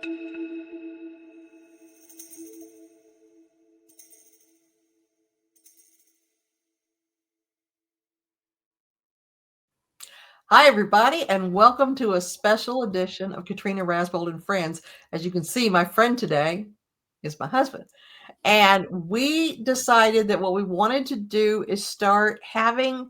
Hi, everybody, and welcome to a special edition of Katrina Rasbold and Friends. As you can see, my friend today is my husband. And we decided that what we wanted to do is start having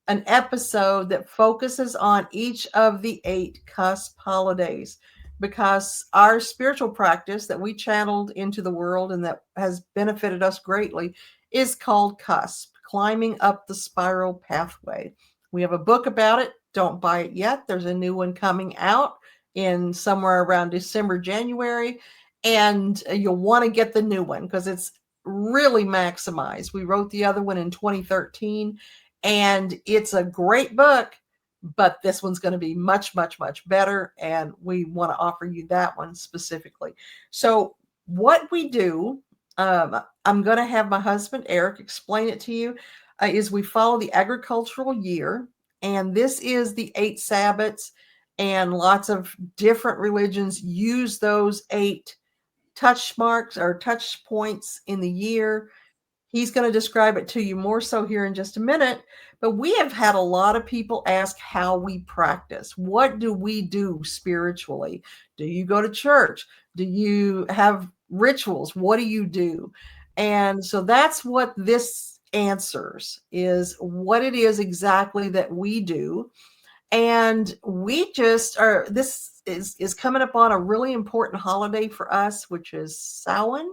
an episode that focuses on each of the 8 CUSP holidays, because our spiritual practice that we channeled into the world and that has benefited us greatly is called CUSP, Climbing Up the Spiral Pathway. We have a book about it. Don't buy it yet. There's a new one coming out in somewhere around December, January, and you'll want to get the new one because it's really maximized. We wrote the other one in 2013, and it's a great book, but this one's going to be much, much, much better, and we want to offer you that one specifically. So what we do, I'm going to have my husband, Eric, explain it to you, is we follow the agricultural year, and this is the 8 Sabbats, and lots of different religions use those 8 touch marks or touch points in the year. He's going to describe it to you more so here in just a minute, but we have had a lot of people ask how we practice. What do we do spiritually? Do you go to church? Do you have rituals? What do you do? And so that's what this answers, is what it is exactly that we do. And we just are, this is coming up on a really important holiday for us, which is Samhain.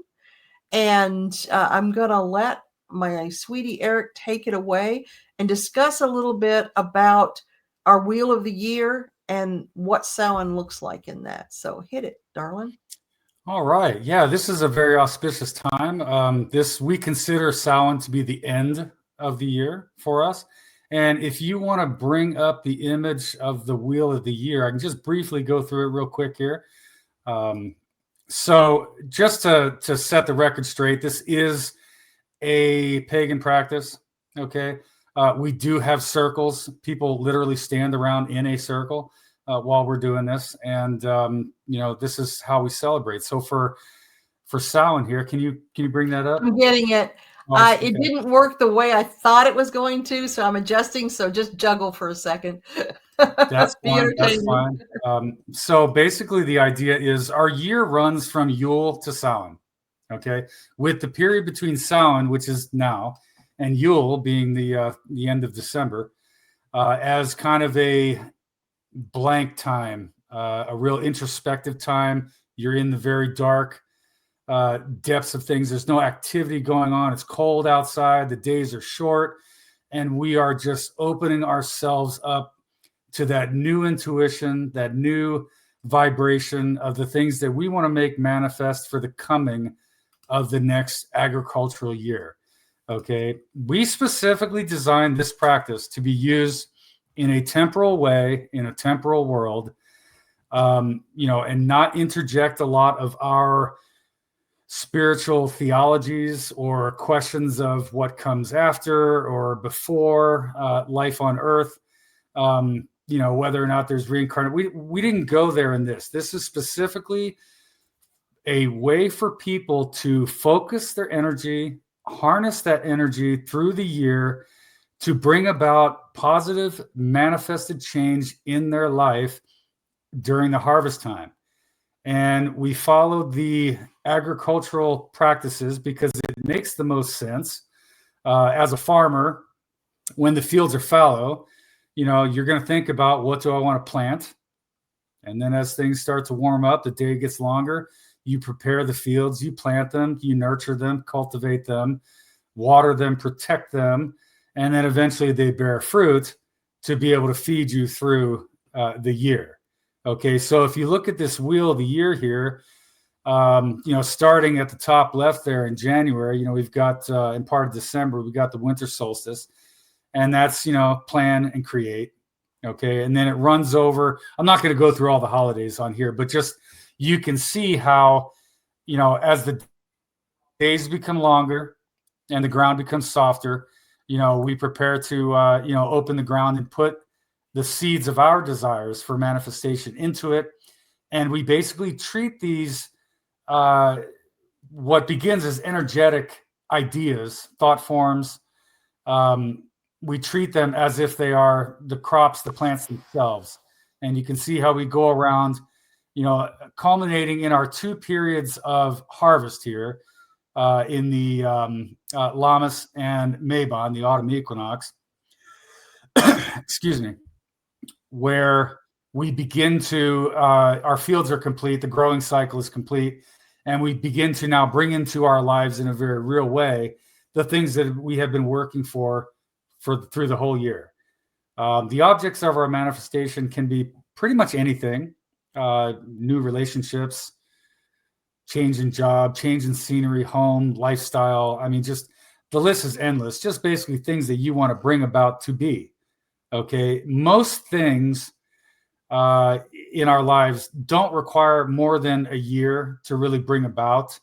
And I'm going to let my sweetie Eric take it away and discuss a little bit about our wheel of the year and what Samhain looks like in that. So hit it, darling. All right. Yeah, this is a very auspicious time. We consider Samhain to be the end of the year for us. And if you want to bring up the image of the wheel of the year, I can just briefly go through it real quick here. So just to set the record straight, this is a pagan practice. Okay. We do have circles. People literally stand around in a circle while we're doing this. And, this is how we celebrate. So for Samhain here, can you bring that up? I'm getting it. Okay. It didn't work the way I thought it was going to, so I'm adjusting. So just juggle for a second. That's fine. That's fine. So basically, the idea is our year runs from Yule to Samhain. Okay, with the period between Samhain, which is now, and Yule being the end of December, as kind of a blank time, a real introspective time. You're in the very dark depths of things. There's no activity going on. It's cold outside. The days are short, and we are just opening ourselves up to that new intuition, that new vibration of the things that we want to make manifest for the coming of the next agricultural year. Okay. We specifically designed this practice to be used in a temporal way, in a temporal world, and not interject a lot of our spiritual theologies or questions of what comes after or before life on earth. Whether or not there's reincarnation. We didn't go there in this. This is specifically a way for people to focus their energy, harness that energy through the year to bring about positive manifested change in their life during the harvest time. And we followed the agricultural practices because it makes the most sense. As a farmer, when the fields are fallow, you're going to think about, what do I want to plant? And then as things start to warm up, the day gets longer, you prepare the fields, you plant them, you nurture them, cultivate them, water them, protect them, and then eventually they bear fruit to be able to feed you through the year. Okay, so if you look at this wheel of the year here, starting at the top left there in January, we've got in part of December, we got the winter solstice. And that's, plan and create. Okay. And then it runs over. I'm not going to go through all the holidays on here, but just you can see how, as the days become longer and the ground becomes softer, we prepare to, open the ground and put the seeds of our desires for manifestation into it. And we basically treat these, what begins as energetic ideas, thought forms. We treat them as if they are the crops, the plants themselves. And you can see how we go around, culminating in our 2 periods of harvest here, in the Lammas and Mabon, the autumn equinox. Excuse me. Where we begin to, our fields are complete, the growing cycle is complete, and we begin to now bring into our lives in a very real way the things that we have been working for through the whole year. The objects of our manifestation can be pretty much anything, new relationships, change in job, change in scenery, home, lifestyle. I mean, just the list is endless, just basically things that you want to bring about to be. Okay. Most things in our lives don't require more than a year to really bring about.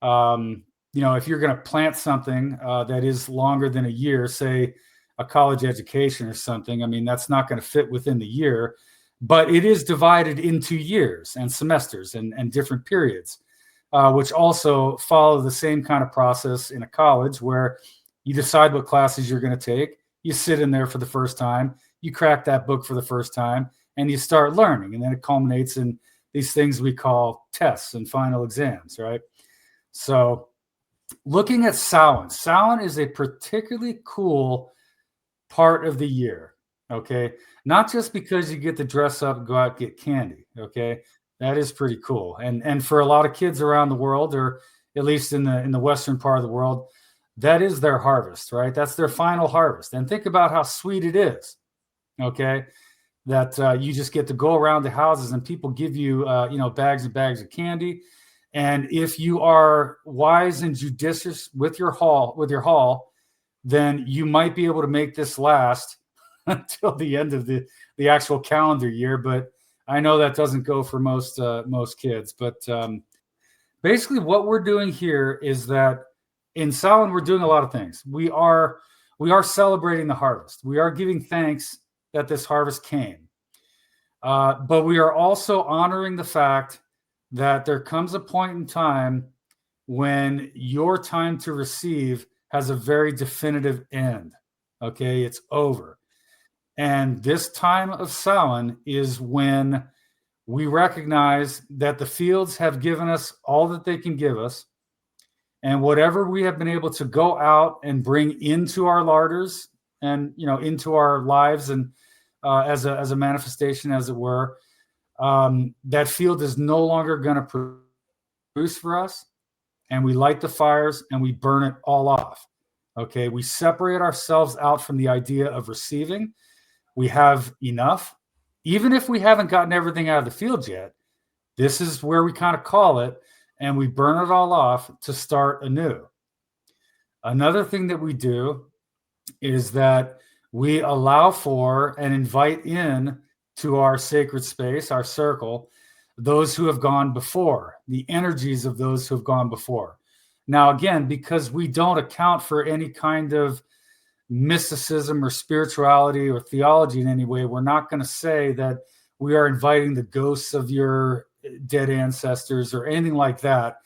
If you're going to plant something that is longer than a year, say a college education or something, I mean, that's not going to fit within the year, but it is divided into years and semesters and different periods, which also follow the same kind of process in a college where you decide what classes you're going to take. You sit in there for the first time, you crack that book for the first time, and you start learning. And then it culminates in these things we call tests and final exams, right? So looking at Samhain, Samhain is a particularly cool part of the year, okay? Not just because you get to dress up and go out and get candy, okay? That is pretty cool. And for a lot of kids around the world, or at least in the western part of the world, that is their harvest, right? That's their final harvest. And think about how sweet it is, okay? That you just get to go around the houses and people give you, bags and bags of candy. And if you are wise and judicious with your haul, then you might be able to make this last until the end of the actual calendar year. But I know that doesn't go for most kids. But basically, what we're doing here is that in Samhain, we're doing a lot of things. We are celebrating the harvest. We are giving thanks that this harvest came. But we are also honoring the fact that there comes a point in time when your time to receive has a very definitive end. Okay, it's over. And this time of Samhain is when we recognize that the fields have given us all that they can give us. And whatever we have been able to go out and bring into our larders and, into our lives and as a manifestation, as it were, that field is no longer going to produce for us. And we light the fires and we burn it all off. Okay. We separate ourselves out from the idea of receiving. We have enough. Even if we haven't gotten everything out of the field yet, this is where we kind of call it, and we burn it all off to start anew. Another thing that we do is that we allow for and invite in to our sacred space, our circle, those who have gone before, the energies of those who have gone before. Now, again, because we don't account for any kind of mysticism or spirituality or theology in any way, we're not going to say that we are inviting the ghosts of your dead ancestors or anything like that.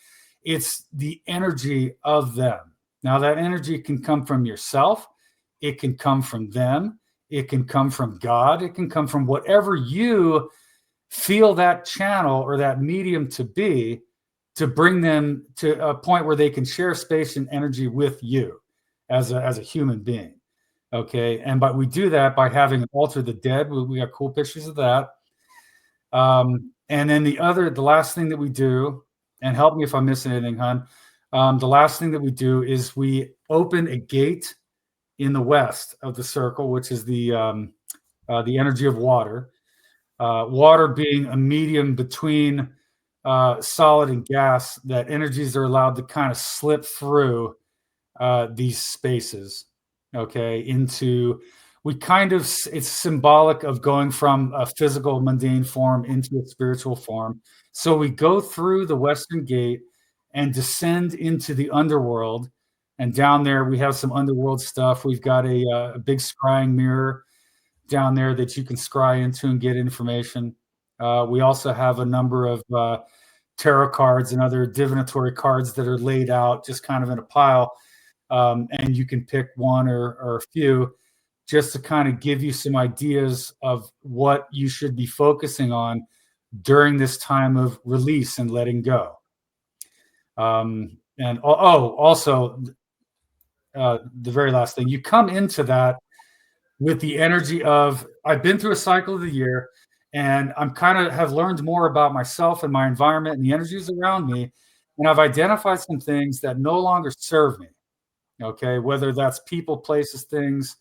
It's the energy of them. Now, that energy can come from yourself. It can come from them. It can come from God. It can come from whatever you feel that channel or that medium to be, to bring them to a point where they can share space and energy with you as a human being. Okay. But we do that by having an altar of the dead. We got cool pictures of that. And then the last thing that we do, and help me if I'm missing anything, hon. The last thing that we do is we open a gate in the west of the circle, which is the energy of water. Water being a medium between solid and gas, that energies are allowed to kind of slip through these spaces, okay, it's symbolic of going from a physical mundane form into a spiritual form. So we go through the western gate and descend into the underworld. And down there, we have some underworld stuff. We've got a big scrying mirror down there that you can scry into and get information. We also have a number of tarot cards and other divinatory cards that are laid out just kind of in a pile. And you can pick one or a few just to kind of give you some ideas of what you should be focusing on during this time of release and letting go. And also, the very last thing, you come into that with the energy of, I've been through a cycle of the year, and I'm kind of have learned more about myself and my environment and the energies around me. And I've identified some things that no longer serve me. Okay. Whether that's people, places, things,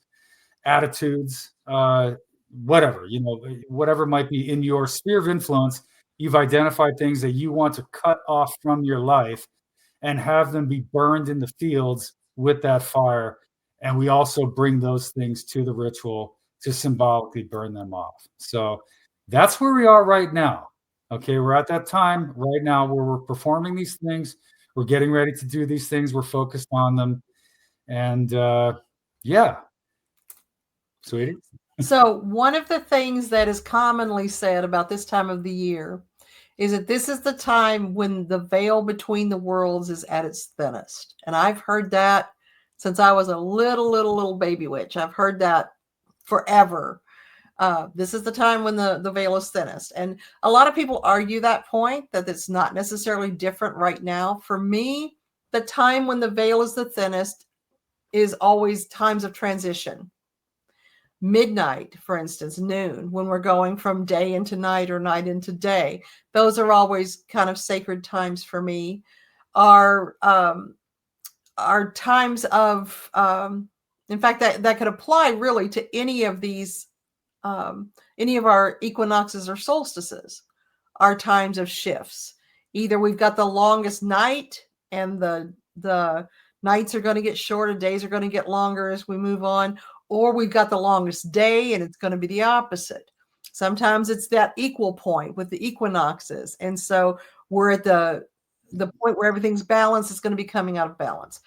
attitudes, whatever, whatever might be in your sphere of influence, you've identified things that you want to cut off from your life and have them be burned in the fields with that fire. And we also bring those things to the ritual to symbolically burn them off. So that's where we are right now. Okay, we're at that time right now where we're performing these things. We're getting ready to do these things. We're focused on them. And yeah, sweetie. So one of the things that is commonly said about this time of the year is that this is the time when the veil between the worlds is at its thinnest. And I've heard that since I was a little baby witch. I've heard that forever. This is the time when the veil is thinnest. And a lot of people argue that point, that it's not necessarily different right now. For me, the time when the veil is the thinnest is always times of transition. Midnight, for instance, noon, when we're going from day into night or night into day. Those are always kind of sacred times for me. Are times of, in fact, that could apply really to any of these, any of our equinoxes or solstices, are times of shifts. Either we've got the longest night and the nights are going to get shorter, days are going to get longer as we move on, or we've got the longest day and it's going to be the opposite. Sometimes it's that equal point with the equinoxes. And so we're at the point where everything's balanced. It's going to be coming out of balance.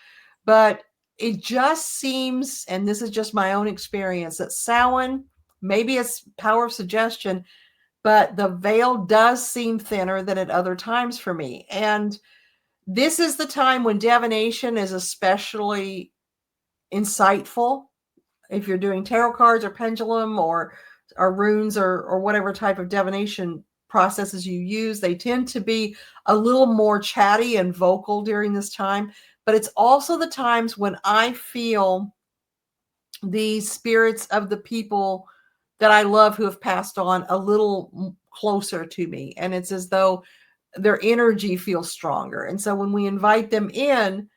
But it just seems, and this is just my own experience, that Samhain, maybe it's power of suggestion, but the veil does seem thinner than at other times for me. And this is the time when divination is especially insightful. If you're doing tarot cards or pendulum or runes or whatever type of divination processes you use, they tend to be a little more chatty and vocal during this time. But it's also the times when I feel the spirits of the people that I love who have passed on a little closer to me. And it's as though their energy feels stronger. And so when we invite them in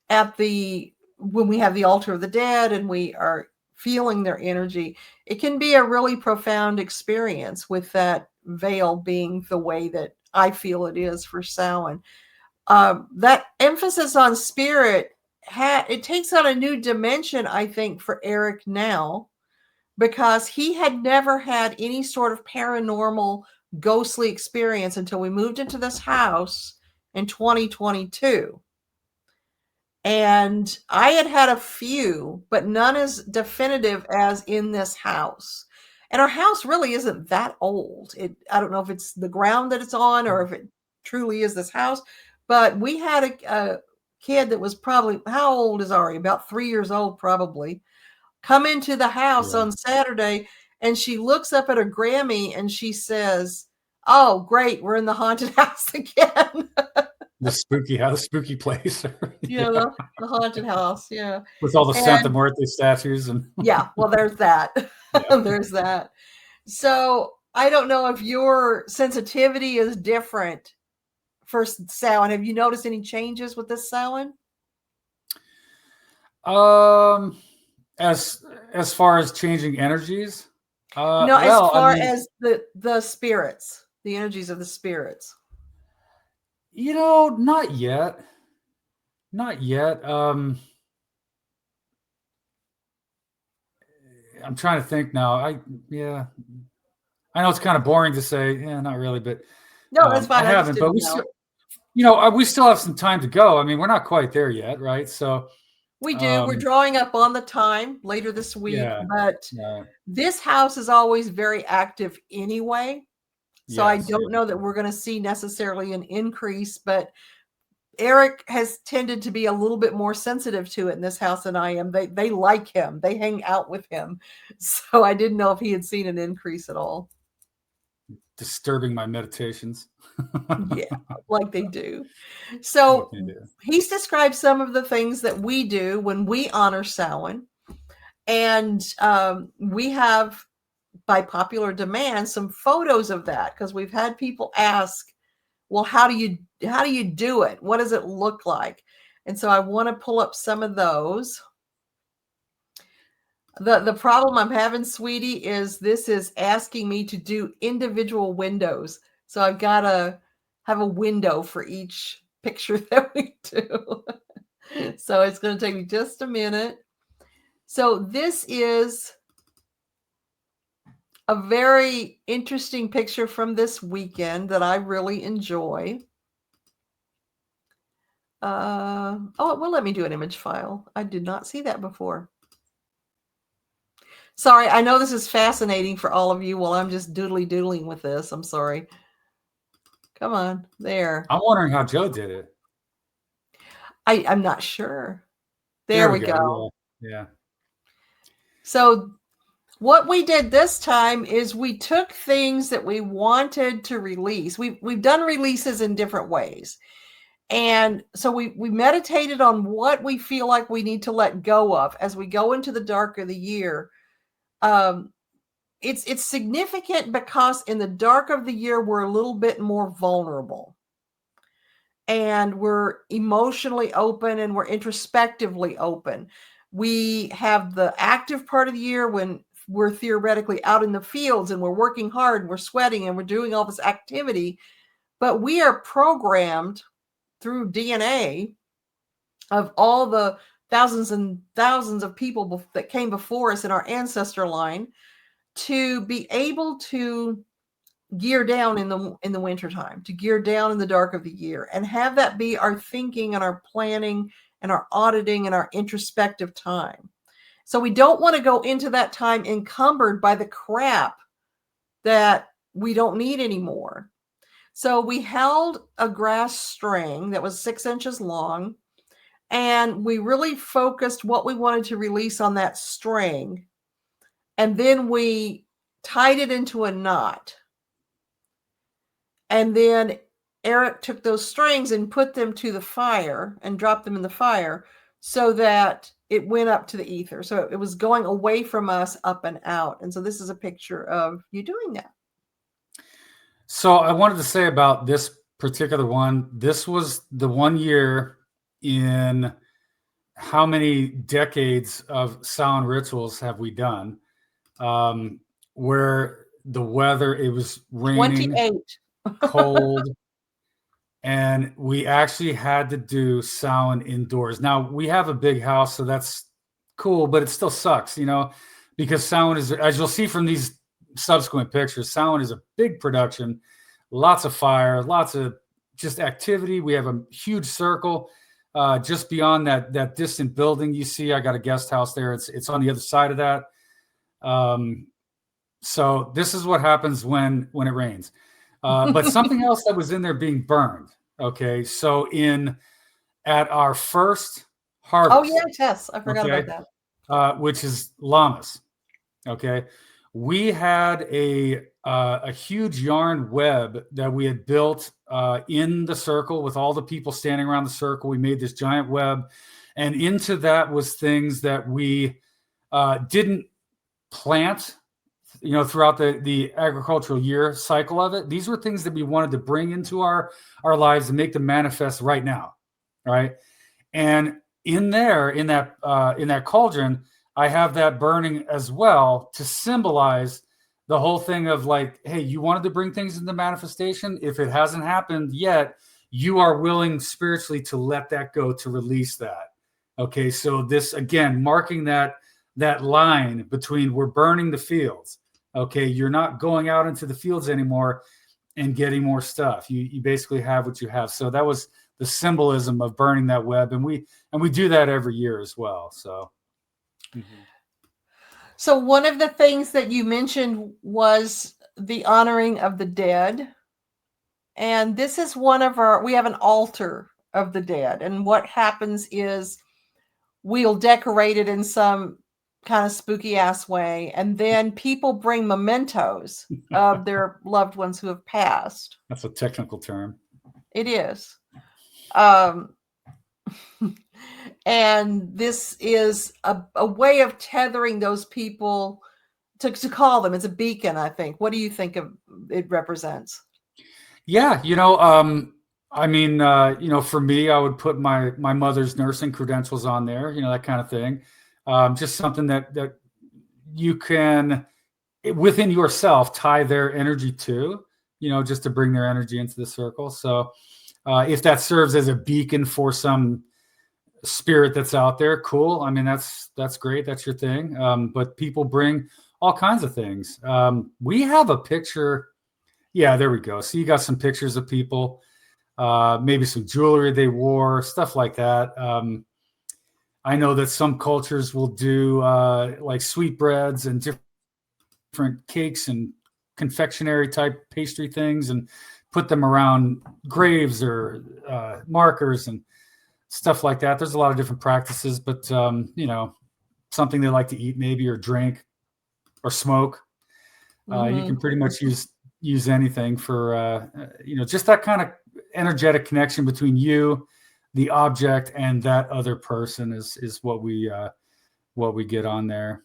when we have the altar of the dead and we are feeling their energy, it can be a really profound experience with that veil being the way that I feel it is for Samhain. That emphasis on spirit, it takes on a new dimension, I think, for Eric now, because he had never had any sort of paranormal ghostly experience until we moved into this house in 2022. And I had a few, but none as definitive as in this house. And our house really isn't that old. I don't know if it's the ground that it's on or if it truly is this house, but we had a kid that was probably, how old is Ari? About 3 years old, probably, come into the house on Saturday, and she looks up at her Grammy and she says, "Oh, great, we're in the haunted house again." The spooky house, spooky place. Yeah, the haunted house. Yeah. With all the Santa Muerte statues. And yeah, well, there's that. Yeah. There's that. So I don't know if your sensitivity is different for Samhain. Have you noticed any changes with this Samhain? As far as changing energies? No, as far as the spirits, the energies of the spirits. Not yet. Not yet. I'm trying to think now. I know it's kind of boring to say, yeah, not really, but no, that's fine. I haven't, but we still have some time to go. I mean, we're not quite there yet, right? So we do. We're drawing up on the time later this week, but yeah. This house is always very active anyway. So I don't know that we're going to see necessarily an increase, but Eric has tended to be a little bit more sensitive to it in this house than I am. They like him. They hang out with him. So I didn't know if he had seen an increase at all. Disturbing my meditations. Yeah, like they do. So he's described some of the things that we do when we honor Samhain. And we have, by popular demand, some photos of that, because we've had people ask, well, how do you do it? What does it look like? And so I want to pull up some of those. The problem I'm having, sweetie, is this is asking me to do individual windows. So I've got to have a window for each picture that we do. So it's going to take me just a minute. So this is a very interesting picture from this weekend that I really enjoy. Oh, it will let me do an image file. I did not see that before. Sorry, I know this is fascinating for all of you while I'm just doodling with this. I'm sorry. Come on, there. I'm wondering how Joe did it. I'm not sure. There we go. Yeah. So what we did this time is we took things that we wanted to release. We've done releases in different ways. And so we meditated on what we feel like we need to let go of as we go into the dark of the year. It's significant because in the dark of the year, we're a little bit more vulnerable. And we're emotionally open and we're introspectively open. We have the active part of the year when we're theoretically out in the fields and we're working hard and we're sweating and we're doing all this activity, but we are programmed through DNA of all the thousands and thousands of people that came before us in our ancestor line to be able to gear down in the wintertime, to gear down in the dark of the year, and have that be our thinking and our planning and our auditing and our introspective time. So we don't want to go into that time encumbered by the crap that we don't need anymore. So we held a grass string that was 6 inches long, and we really focused what we wanted to release on that string. And then we tied it into a knot. And then Eric took those strings and put them to the fire and dropped them in the fire so that it went up to the ether. So it was going away from us, up and out. And so this is a picture of you doing that. So I wanted to say about this particular one, this was the 1 year in how many decades of Samhain rituals have we done, where the weather, it was raining, 28. cold, and we actually had to do Samhain indoors. Now, we have a big house, so that's cool, but it still sucks, because Samhain is, as you'll see from these subsequent pictures, Samhain is a big production, lots of fire, lots of just activity. We have a huge circle just beyond that distant building you see. I got a guest house there. It's on the other side of that. So this is what happens when it rains. But something else that was in there being burned. Okay, so at our first harvest. Oh yes, I forgot about that. Which is llamas. Okay, we had a huge yarn web that we had built in the circle with all the people standing around the circle. We made this giant web, and into that was things that we didn't plant, throughout the agricultural year cycle of it. These were things that we wanted to bring into our lives and make them manifest right now, right? And in that cauldron, I have that burning as well to symbolize the whole thing of like, hey, you wanted to bring things into manifestation. If it hasn't happened yet, you are willing spiritually to let that go, to release that. Okay, so this, again, marking that line between we're burning the fields. Okay, you're not going out into the fields anymore and getting more stuff. You basically have what you have. So that was the symbolism of burning that web, and we do that every year as well. So. Mm-hmm. So one of the things that you mentioned was the honoring of the dead. And this is we have an altar of the dead. And what happens is we'll decorate it in some kind of spooky ass way. And then people bring mementos of their loved ones who have passed. That's a technical term. It is. Um, and this is a way of tethering those people to call them. It's a beacon, I think. What do you think it represents? Yeah, I mean, for me, I would put my mother's nursing credentials on there, that kind of thing. Just something that you can, within yourself, tie their energy to, just to bring their energy into the circle. So if that serves as a beacon for some spirit that's out there, cool. I mean, that's great. That's your thing. But people bring all kinds of things. We have a picture. Yeah, there we go. So you got some pictures of people, maybe some jewelry they wore, stuff like that. I know that some cultures will do like sweetbreads and different cakes and confectionery type pastry things and put them around graves or markers and stuff like that. There's a lot of different practices, but something they like to eat maybe or drink or smoke. You can pretty much use anything for just that kind of energetic connection between you, the object, and that other person is what we get on there.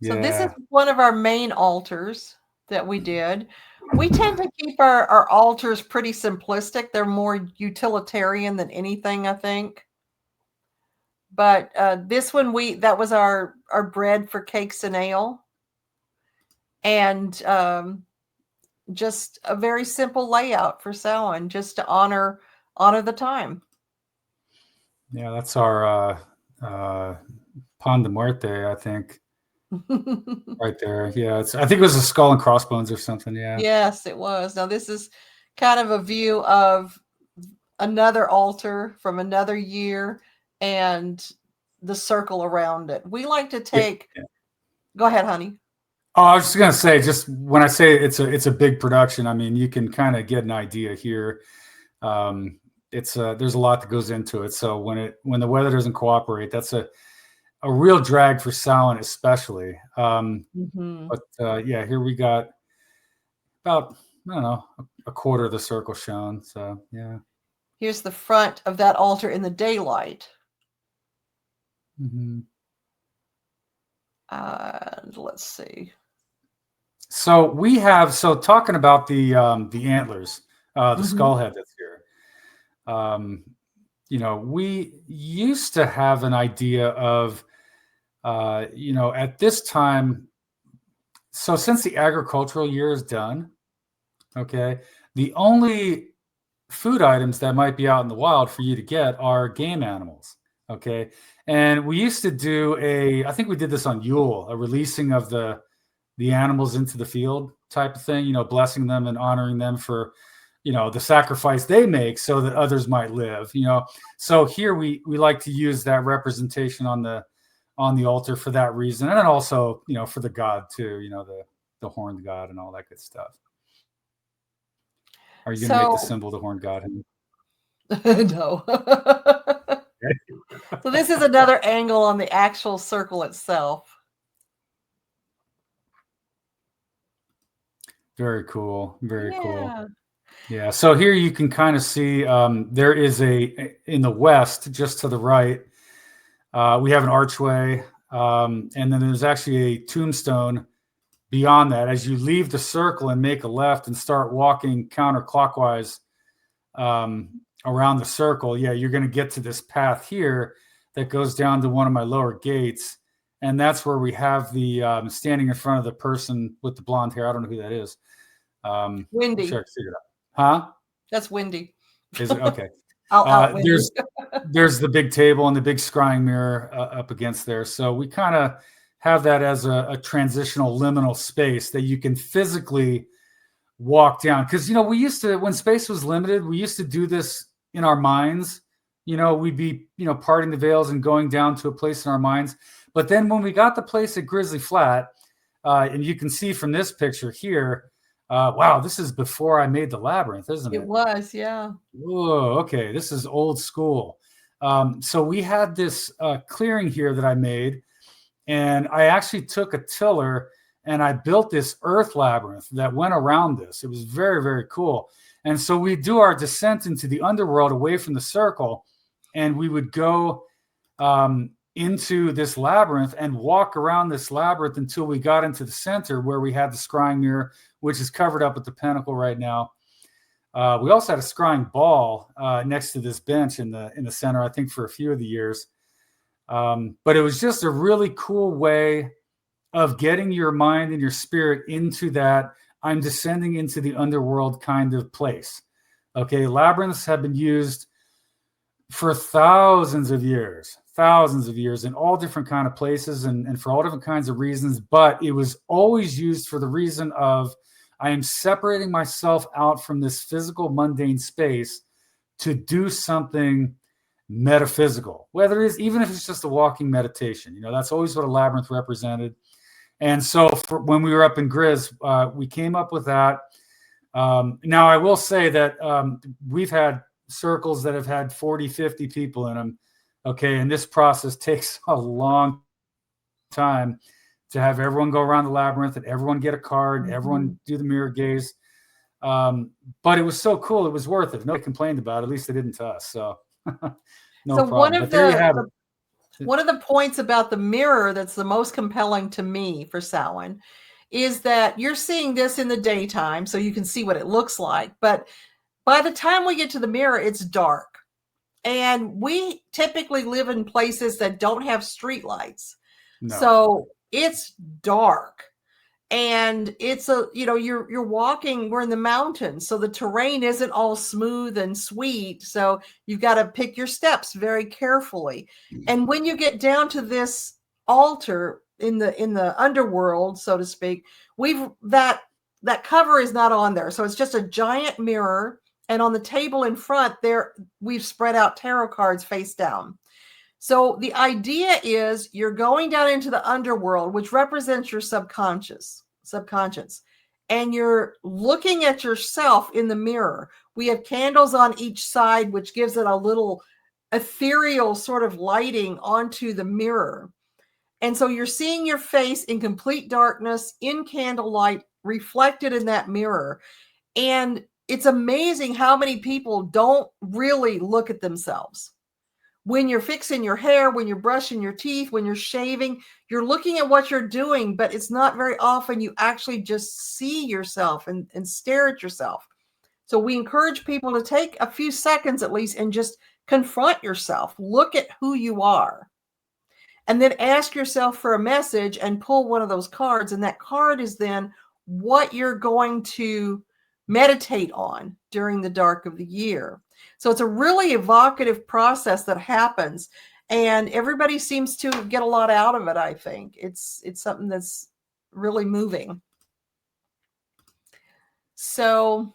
So this is one of our main altars that we did. We tend to keep our altars pretty simplistic. They're more utilitarian than anything, I think. But this one, that was our bread for cakes and ale. And just a very simple layout for Samhain, just to honor the time. Yeah, that's our Pan de Muerte, I think. Right there. Yeah, I think it was a skull and crossbones or something. Yeah. Yes, it was. Now this is kind of a view of another altar from another year and the circle around it. We like to take. Yeah. Go ahead, honey. Oh, I was just gonna say, just when I say it's a big production, I mean you can kind of get an idea here. There's a lot that goes into it. So when the weather doesn't cooperate, that's a real drag for Samhain, especially. But yeah, here we got about, I don't know, a quarter of the circle shown. So yeah. Here's the front of that altar in the daylight. Let's see. So talking about the antlers, the skull head that's here. We used to have an idea of, at this time, so since the agricultural year is done, okay, the only food items that might be out in the wild for you to get are game animals, okay? And we used to do I think we did this on Yule, a releasing of the animals into the field type of thing, blessing them and honoring them for, the sacrifice they make so that others might live, So here we like to use that representation on the altar for that reason. And then also, for the god too, the horned god and all that good stuff. Are you going to make the symbol of the horned god? No. So this is another angle on the actual circle itself. Very cool. Very cool. Yeah. So here you can kind of see there is in the west, just to the right, we have an archway. And then there's actually a tombstone beyond that. As you leave the circle and make a left and start walking counterclockwise around the circle, you're going to get to this path here that goes down to one of my lower gates. And that's where we have the standing in front of the person with the blonde hair. I don't know who that is. Wendy. Sure, figure it out. Huh? That's Wendy. Is it okay? Wendy. There's the big table and the big scrying mirror up against there. So we kind of have that as a transitional liminal space that you can physically walk down. Because, we used to, when space was limited, we used to do this in our minds. We'd be, parting the veils and going down to a place in our minds. But then when we got the place at Grizzly Flat, And you can see from this picture here, wow, this is before I made the labyrinth, isn't it? It was, yeah. Whoa, okay, this is old school. So we had this clearing here that I made, and I actually took a tiller and I built this earth labyrinth that went around this. It was very, very cool. And so we do our descent into the underworld away from the circle, and we would go into this labyrinth and walk around this labyrinth until we got into the center where we had the scrying mirror, which is covered up with the pentacle right now. We also had a scrying ball next to this bench in the center, I think, for a few of the years. But it was just a really cool way of getting your mind and your spirit into that I'm descending into the underworld kind of place. Okay, labyrinths have been used for thousands of years in all different kind of places and for all different kinds of reasons. But it was always used for the reason of I am separating myself out from this physical, mundane space to do something metaphysical, whether it is, even if it's just a walking meditation. You know, that's always what a labyrinth represented. And so when we were up in Grizz, we came up with that. Now, I will say that we've had circles that have had 40, 50 people in them. Okay, and this process takes a long time to have everyone go around the labyrinth and everyone get a card, everyone do the mirror gaze. But it was so cool. It was worth it. Nobody complained about it. At least they didn't to us. So no problem. But there you have it. One of the points about the mirror that's the most compelling to me for Samhain is that you're seeing this in the daytime, so you can see what it looks like. But by the time we get to the mirror, it's dark. And we typically live in places that don't have street lights. No. So it's dark. And it's you're walking, we're in the mountains, so the terrain isn't all smooth and sweet. So you've got to pick your steps very carefully. And when you get down to this altar in the underworld, so to speak, that cover is not on there. So it's just a giant mirror. And on the table in front there, we've spread out tarot cards face down. So the idea is you're going down into the underworld, which represents your subconscious, and you're looking at yourself in the mirror. We have candles on each side, which gives it a little ethereal sort of lighting onto the mirror. And so you're seeing your face in complete darkness, in candlelight, reflected in that mirror. And it's amazing how many people don't really look at themselves. When you're fixing your hair, when you're brushing your teeth, when you're shaving, you're looking at what you're doing, but it's not very often you actually just see yourself and stare at yourself. So we encourage people to take a few seconds at least and just confront yourself. Look at who you are. And then ask yourself for a message and pull one of those cards. And that card is then what you're going to meditate on during the dark of the year. So it's a really evocative process that happens, and everybody seems to get a lot out of it. I think it's something that's really moving. So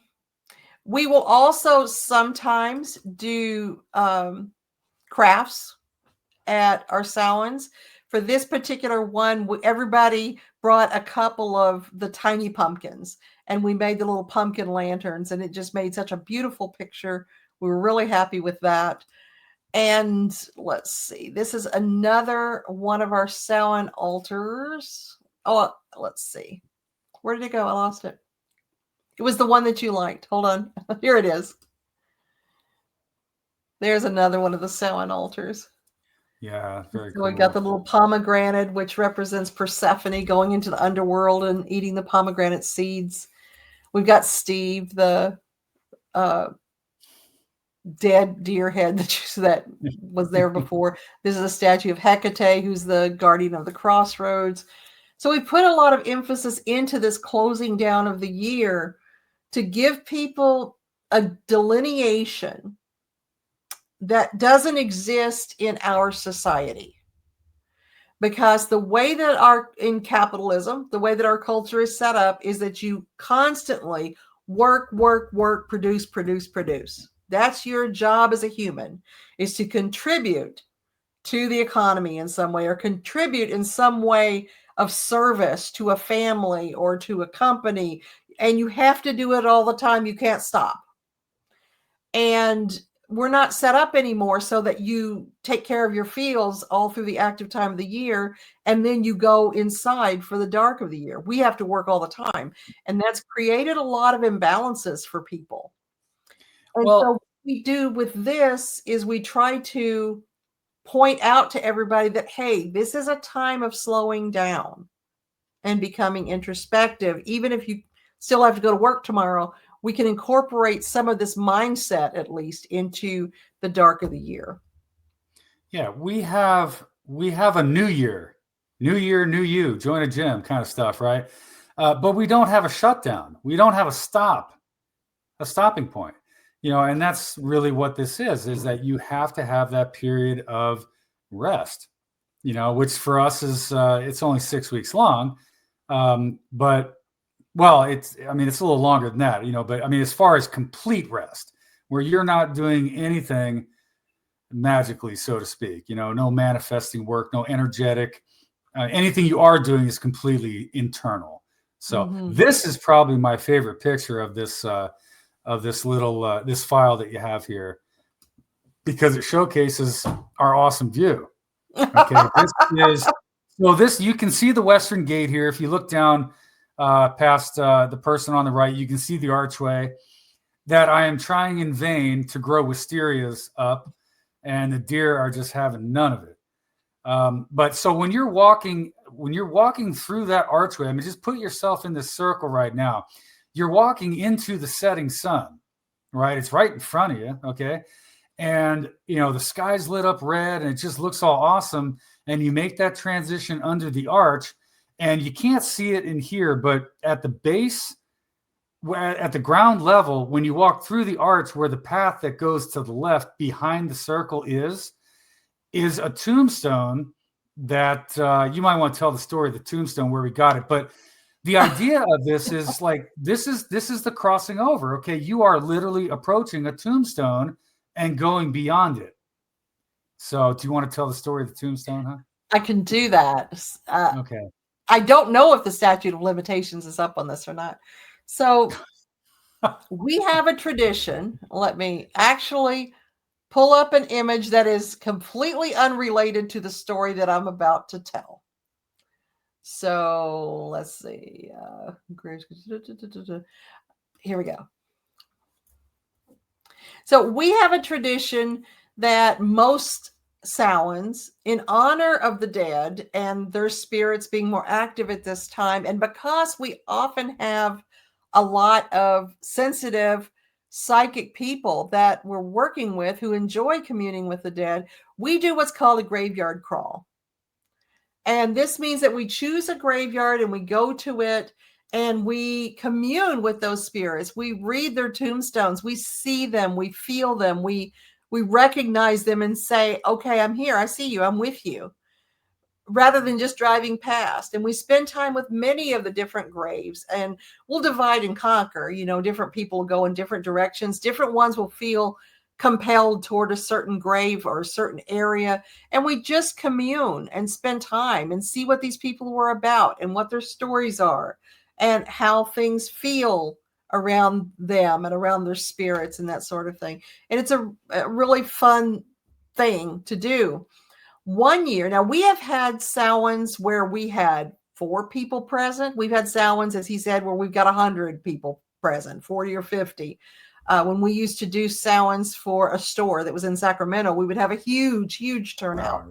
we will also sometimes do crafts at our Samhains. For this particular one, everybody brought a couple of the tiny pumpkins, and we made the little pumpkin lanterns, and it just made such a beautiful picture. We were really happy with that. And let's see, this is another one of our Samhain altars. Oh, let's see. Where did it go? I lost it. It was the one that you liked. Hold on. Here it is. There's another one of the Samhain altars. Yeah, very cool. So we got the little pomegranate, which represents Persephone going into the underworld and eating the pomegranate seeds. We've got Steve, the dead deer head that was there before. This is a statue of Hecate, who's the guardian of the crossroads. So we put a lot of emphasis into this closing down of the year to give people a delineation that doesn't exist in our society. Because the way that in capitalism, the way that our culture is set up is that you constantly work, produce. That's your job as a human, is to contribute to the economy in some way, or contribute in some way of service to a family or to a company, and you have to do it all the time. You can't stop. And we're not set up anymore so that you take care of your fields all through the active time of the year, and then you go inside for the dark of the year. We have to work all the time. And that's created a lot of imbalances for people. And so what we do with this is we try to point out to everybody that, hey, this is a time of slowing down and becoming introspective. Even if you still have to go to work tomorrow, we can incorporate some of this mindset at least into the dark of the year. Yeah, we have a new year, new you, join a gym kind of stuff, right? But we don't have a shutdown. We don't have a stopping point, and that's really what this is that you have to have that period of rest, which for us is it's only 6 weeks long. But it's a little longer than that, but as far as complete rest, where you're not doing anything magically, so to speak, no manifesting work, no energetic, anything you are doing is completely internal. So this is probably my favorite picture of this little this file that you have here, because it showcases our awesome view. Okay, this you can see the Western Gate here. If you look down past the person on the right, you can see the archway that I am trying in vain to grow wisterias up, and the deer are just having none of it. But so when you're walking through that archway, just put yourself in this circle right now. You're walking into the setting sun, right? It's right in front of you, okay? And, the sky's lit up red and it just looks all awesome. And you make that transition under the arch, and you can't see it in here, but at the base, at the ground level, when you walk through the arch, where the path that goes to the left behind the circle is a tombstone that you might want to tell the story of the tombstone, where we got it. But the idea of this is this is the crossing over. Okay, you are literally approaching a tombstone and going beyond it. So do you want to tell the story of the tombstone, huh? I can do that. Okay. I don't know if the statute of limitations is up on this or not. So we have a tradition. Let me actually pull up an image that is completely unrelated to the story that I'm about to tell. So let's see. Here we go. So we have a tradition that most Samhains, in honor of the dead and their spirits being more active at this time, and because we often have a lot of sensitive psychic people that we're working with who enjoy communing with the dead, we do what's called a graveyard crawl. And this means that we choose a graveyard and we go to it and we commune with those spirits. We read their tombstones. We see them. We feel them. We recognize them and say, okay, I'm here. I see you. I'm with you. Rather than just driving past. And we spend time with many of the different graves, and we'll divide and conquer. Different people will go in different directions. Different ones will feel compelled toward a certain grave or a certain area. And we just commune and spend time and see what these people were about and what their stories are and how things feel around them and around their spirits and that sort of thing. And it's a really fun thing to do. One year, now we have had Samhains where we had 4 people present. We've had Samhains, as he said, where we've got 100 people present, 40 or 50. When we used to do Samhains for a store that was in Sacramento, we would have a huge turnout.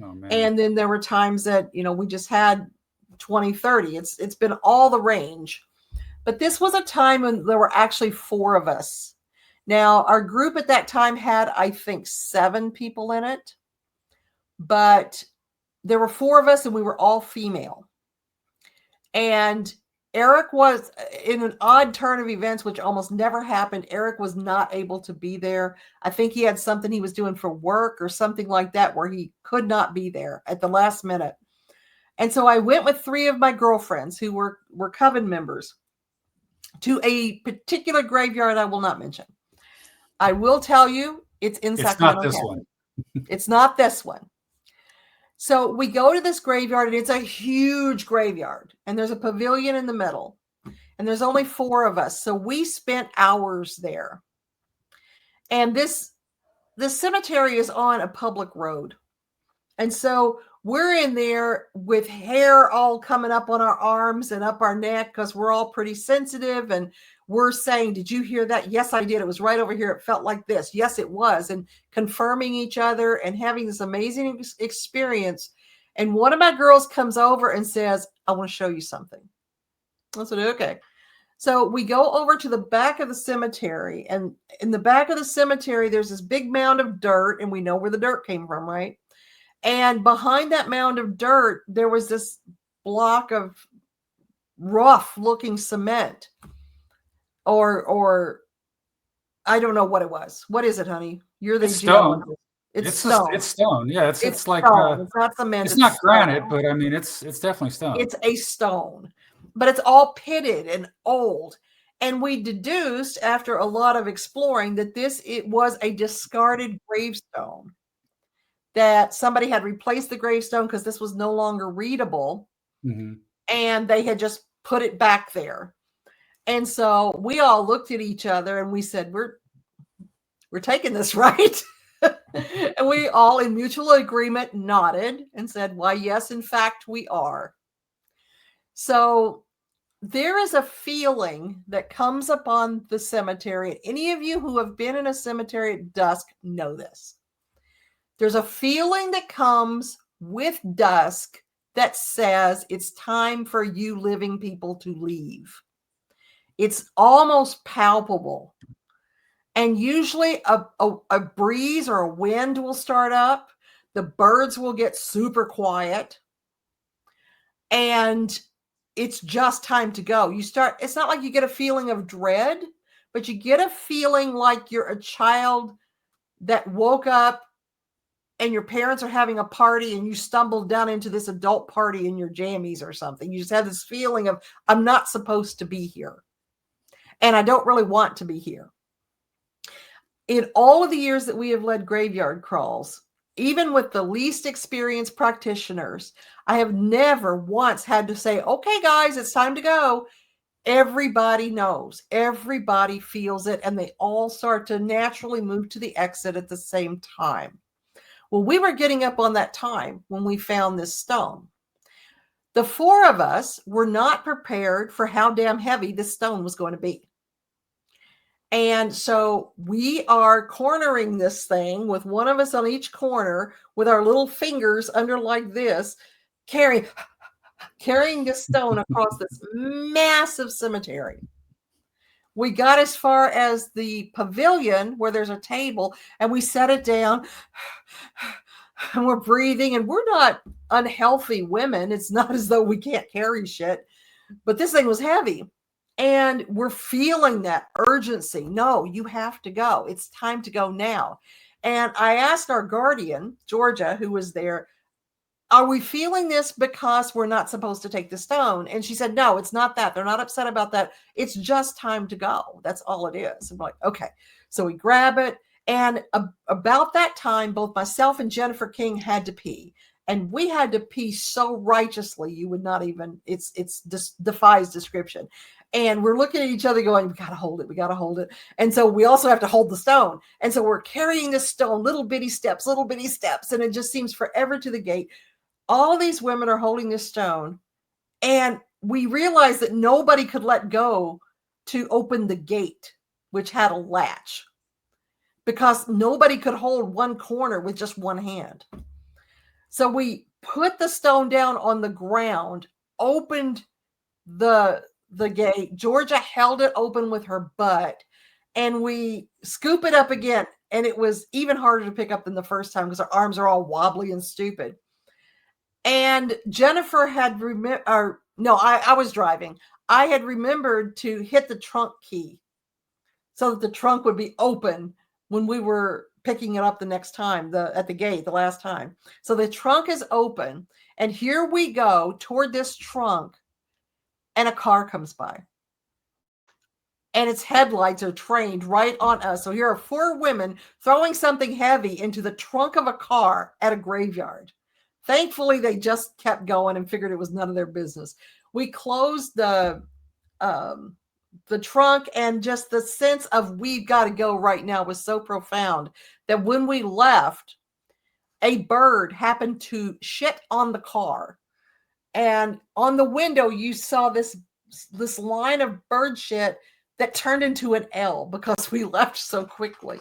Oh, man. And then there were times that, we just had 20, 30. It's been all the range. But this was a time when there were actually 4 of us. Now, our group at that time had, I think, 7 people in it. But there were 4 of us and we were all female. And Eric was, in an odd turn of events, which almost never happened, Eric was not able to be there. I think he had something he was doing for work or something like that where he could not be there at the last minute. And so I went with 3 of my girlfriends who were coven members to a particular graveyard I will not mention. I will tell you, it's in Sacramento. It's not this one. It's not this one. So we go to this graveyard, and it's a huge graveyard, and there's a pavilion in the middle, and there's only 4 of us. So we spent hours there. And this cemetery is on a public road. And so we're in there with hair all coming up on our arms and up our neck because we're all pretty sensitive. And we're saying, did you hear that? Yes, I did. It was right over here. It felt like this. Yes, it was. And confirming each other and having this amazing experience. And one of my girls comes over and says, I want to show you something. I said, okay. So we go over to the back of the cemetery, and in the back of the cemetery, there's this big mound of dirt, and we know where the dirt came from, right? And behind that mound of dirt, there was this block of rough looking cement, or I don't know what it was. What is it, honey? You're the stone. It's stone. It's stone. Yeah, it's like stone. It's not cement. It's not granite, but I mean, it's definitely stone. It's a stone, but it's all pitted and old. And we deduced after a lot of exploring that it was a discarded gravestone, that somebody had replaced the gravestone because this was no longer readable. Mm-hmm. And they had just put it back there. And so we all looked at each other and we said, we're taking this, right? And we all in mutual agreement nodded and said, why, yes, in fact, we are. So there is a feeling that comes upon the cemetery. Any of you who have been in a cemetery at dusk know this. There's a feeling that comes with dusk that says it's time for you living people to leave. It's almost palpable. And usually a breeze or a wind will start up. The birds will get super quiet. And it's just time to go. It's not like you get a feeling of dread, but you get a feeling like you're a child that woke up and your parents are having a party and you stumbled down into this adult party in your jammies or something. You just have this feeling of, I'm not supposed to be here. And I don't really want to be here. In all of the years that we have led graveyard crawls, even with the least experienced practitioners, I have never once had to say, okay, guys, it's time to go. Everybody knows, everybody feels it, and they all start to naturally move to the exit at the same time. Well, we were getting up on that time when we found this stone. The 4 of us were not prepared for how damn heavy this stone was going to be. And so we are cornering this thing with one of us on each corner with our little fingers under like this, carrying this stone across this massive cemetery. We got as far as the pavilion where there's a table, and we set it down, and we're breathing, and we're not unhealthy women. It's not as though we can't carry shit, but this thing was heavy. And we're feeling that urgency. No, you have to go. It's time to go now. And I asked our guardian, Georgia, who was there, are we feeling this because we're not supposed to take the stone? And she said, no, it's not that. They're not upset about that. It's just time to go. That's all it is. I'm like, okay. So we grab it. And about that time, both myself and Jennifer King had to pee. And we had to pee so righteously, you would not even, it's defies description. And we're looking at each other going, we got to hold it. We got to hold it. And so we also have to hold the stone. And so we're carrying this stone, little bitty steps. And it just seems forever to the gate. All these women are holding this stone. And we realized that nobody could let go to open the gate, which had a latch, because nobody could hold one corner with just one hand. So we put the stone down on the ground, opened the gate. Georgia held it open with her butt, and we scoop it up again. And it was even harder to pick up than the first time because our arms are all wobbly and stupid. And Jennifer had I was driving. I had remembered to hit the trunk key so that the trunk would be open when we were picking it up the next time, at the gate, the last time. So the trunk is open, and here we go toward this trunk, and a car comes by. And its headlights are trained right on us. So here are 4 women throwing something heavy into the trunk of a car at a graveyard. Thankfully, they just kept going and figured it was none of their business. We closed the trunk, and just the sense of we've got to go right now was so profound that when we left, a bird happened to shit on the car. And on the window, you saw this line of bird shit that turned into an L because we left so quickly.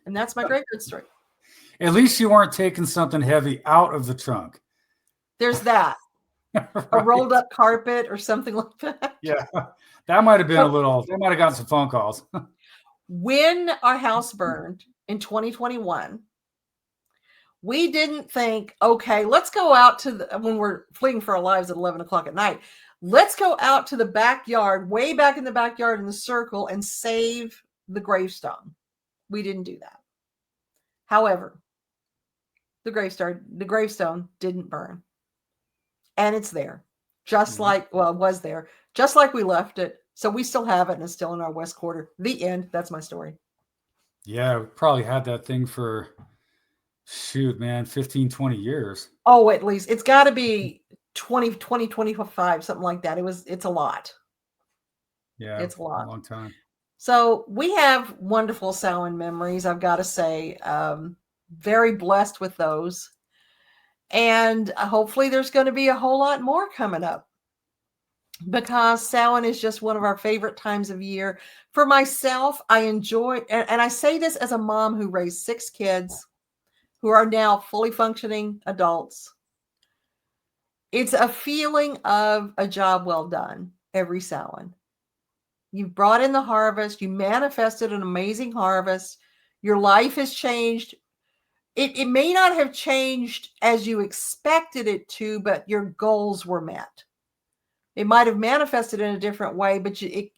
And that's my graveyard story. At least you weren't taking something heavy out of the trunk. There's that. Right. A rolled up carpet or something like that. Yeah. That might have been they might have gotten some phone calls. When our house burned in 2021, we didn't think, okay, let's go out to when we're fleeing for our lives at 11 o'clock at night, let's go out to the backyard, way back in the backyard in the circle, and save the gravestone. We didn't do that. However, the gravestone didn't burn. And it's there. Just like, it was there. Just like we left it. So we still have it, and it's still in our west quarter. The end. That's my story. Yeah, we probably had that thing for, 15, 20 years. Oh, at least. It's got to be 20, 25, something like that. It's a lot. Yeah, it's a lot. A long time. So we have wonderful Samhain memories, I've got to say. Very blessed with those. And hopefully there's going to be a whole lot more coming up, because Samhain is just one of our favorite times of year. For myself, I enjoy, and I say this as a mom who raised 6 kids who are now fully functioning adults. It's a feeling of a job well done every Samhain. You've brought in the harvest. You manifested an amazing harvest. Your life has changed. It may not have changed as you expected it to, but your goals were met. It might have manifested in a different way, but it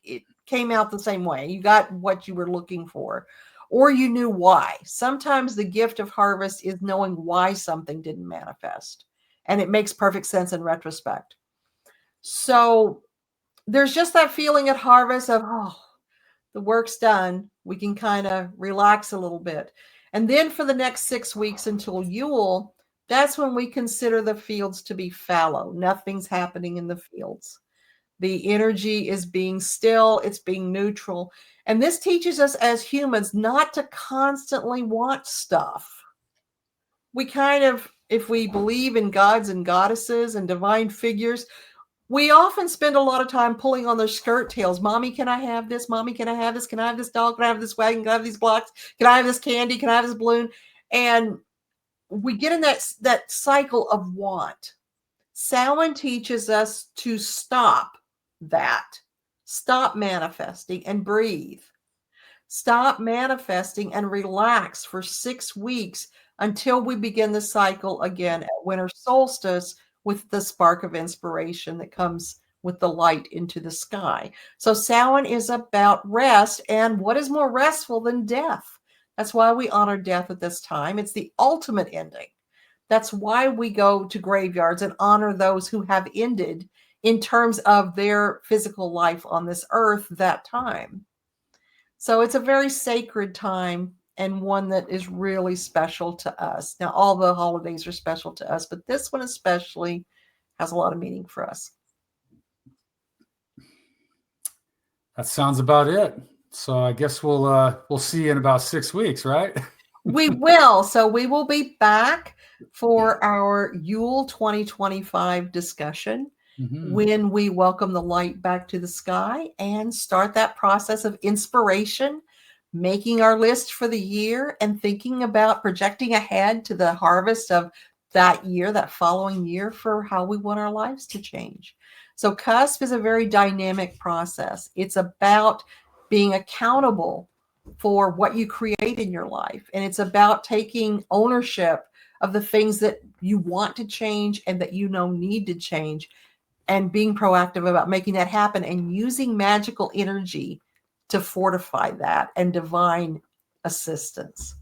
came out the same way. You got what you were looking for, or you knew why. Sometimes the gift of harvest is knowing why something didn't manifest, and it makes perfect sense in retrospect. So there's just that feeling at harvest of, oh, the work's done. We can kind of relax a little bit. And then for the next 6 weeks until Yule, that's when we consider the fields to be fallow. Nothing's happening in the fields. The energy is being still, it's being neutral. And this teaches us as humans not to constantly want stuff. We kind of, if we believe in gods and goddesses and divine figures, we often spend a lot of time pulling on their skirt tails. Mommy, can I have this? Mommy, can I have this? Can I have this dog? Can I have this wagon? Can I have these blocks? Can I have this candy? Can I have this balloon? And we get in that cycle of want. Samhain teaches us to stop that. Stop manifesting and breathe. Stop manifesting and relax for 6 weeks until we begin the cycle again at winter solstice, with the spark of inspiration that comes with the light into the sky. So Samhain is about rest, and what is more restful than death? That's why we honor death at this time. It's the ultimate ending. That's why we go to graveyards and honor those who have ended in terms of their physical life on this earth that time. So it's a very sacred time, and one that is really special to us. Now, all the holidays are special to us, but this one especially has a lot of meaning for us. That sounds about it. So I guess we'll see you in about 6 weeks, right? We will. So we will be back for our Yule 2025 discussion, when we welcome the light back to the sky and start that process of inspiration, making our list for the year and thinking about projecting ahead to the harvest of that year, that following year, for how we want our lives to change. So CUSP is a very dynamic process. It's about being accountable for what you create in your life. And it's about taking ownership of the things that you want to change and that you know need to change, and being proactive about making that happen and using magical energy to fortify that and divine assistance.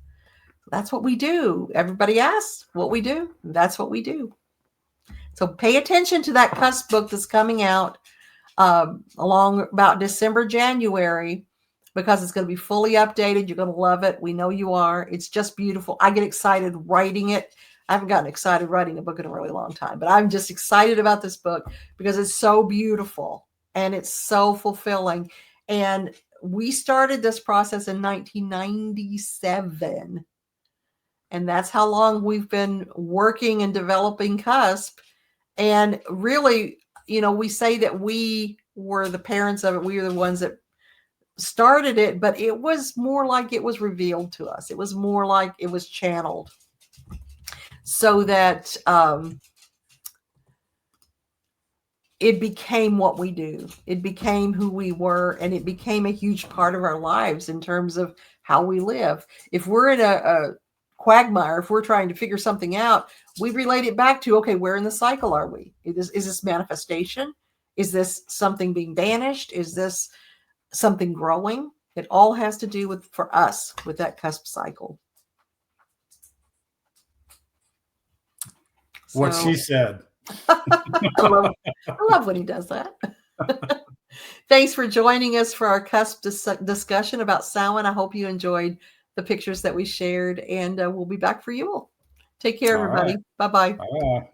That's what we do. Everybody asks what we do. That's what we do. So pay attention to that CUSP book that's coming out along about December, January, because it's going to be fully updated. You're going to love it. We know you are. It's just beautiful. I get excited writing it. I haven't gotten excited writing a book in a really long time, but I'm just excited about this book because it's so beautiful and it's so fulfilling. And we started this process in 1997. And that's how long we've been working and developing CUSP. And really, we say that we were the parents of it. We were the ones that started it, but it was more like it was revealed to us. It was more like it was channeled so that it became what we do. It became who we were, and it became a huge part of our lives in terms of how we live. If we're in a quagmire, if we're trying to figure something out, we relate it back to, okay, where in the cycle are we? Is this manifestation? Is this something being banished? Is this something growing? It all has to do with, for us, with that cusp cycle. What she said. I love when he does that. Thanks for joining us for our cusp discussion about Samhain. I hope you enjoyed the pictures that we shared, and we'll be back for you all. Take care, everybody. Right. Bye-bye. Bye.